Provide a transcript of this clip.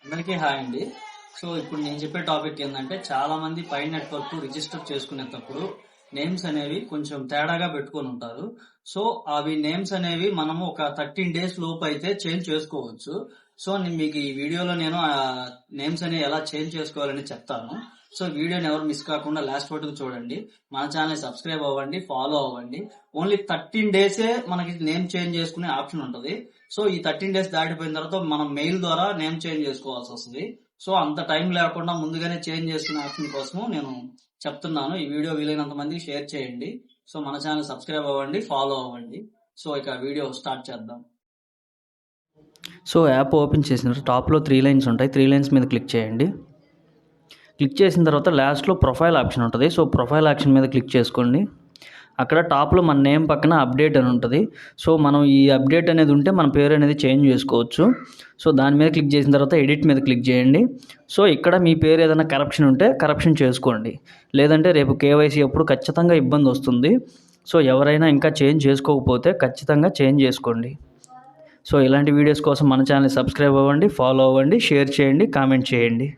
అందరికీ హాయ్ అండి. సో ఇప్పుడు నేను చెప్పే టాపిక్ ఏంటంటే, చాలా మంది పై నెట్వర్క్ రిజిస్టర్ చేసుకునేటప్పుడు నేమ్స్ అనేవి కొంచెం తేడాగా పెట్టుకొని ఉంటారు. సో అవి నేమ్స్ అనేవి మనము ఒక 13 days లోపు అయితే చేంజ్ చేసుకోవచ్చు. సో మీకు ఈ వీడియోలో నేను నేమ్స్ అనేవి ఎలా చేంజ్ చేసుకోవాలని చెప్తాను. సో వీడియోని ఎవరు మిస్ కాకుండా లాస్ట్ వరకు చూడండి. మన ఛానల్ సబ్స్క్రైబ్ అవ్వండి, ఫాలో అవ్వండి. ఓన్లీ 13 డేసే మనకి నేమ్ చేంజ్ చేసుకునే ఆప్షన్ ఉంటుంది. సో ఈ 13 days దాటిపోయిన తర్వాత మనం మెయిల్ ద్వారా నేమ్ చేంజ్ చేసుకోవాల్సి వస్తుంది. సో అంత టైం లేకుండా ముందుగానే చేంజ్ చేసుకునే ఆప్షన్ కోసము నేను చెప్తున్నాను. ఈ వీడియో వీలైనంత మందికి షేర్ చేయండి. సో మన ఛానల్ సబ్స్క్రైబ్ అవ్వండి, ఫాలో అవ్వండి. సో ఇక వీడియో స్టార్ట్ చేద్దాం. సో యాప్ ఓపెన్ చేసిన తర్వాత టాప్లో 3 లైన్స్ ఉంటాయి. 3 లైన్స్ మీద క్లిక్ చేయండి. క్లిక్ చేసిన తర్వాత లాస్ట్లో ప్రొఫైల్ ఆప్షన్ ఉంటుంది. సో ప్రొఫైల్ ఆప్షన్ మీద క్లిక్ చేసుకోండి. అక్కడ టాప్లో మన నేమ్ పక్కన అప్డేట్ అని ఉంటుంది. సో మనం ఈ అప్డేట్ అనేది ఉంటే మన పేరు అనేది చేంజ్ చేసుకోవచ్చు. సో దాని మీద క్లిక్ చేసిన తర్వాత ఎడిట్ మీద క్లిక్ చేయండి. సో ఇక్కడ మీ పేరు ఏదైనా కరప్షన్ ఉంటే కరప్షన్ చేసుకోండి. లేదంటే రేపు కేవైసీ అప్పుడు ఖచ్చితంగా ఇబ్బంది వస్తుంది. సో ఎవరైనా ఇంకా చేంజ్ చేసుకోకపోతే ఖచ్చితంగా చేంజ్ చేసుకోండి. సో ఇలాంటి వీడియోస్ కోసం మన ఛానల్ సబ్స్క్రైబ్ అవ్వండి, ఫాలో అవ్వండి, షేర్ చేయండి, కామెంట్ చేయండి.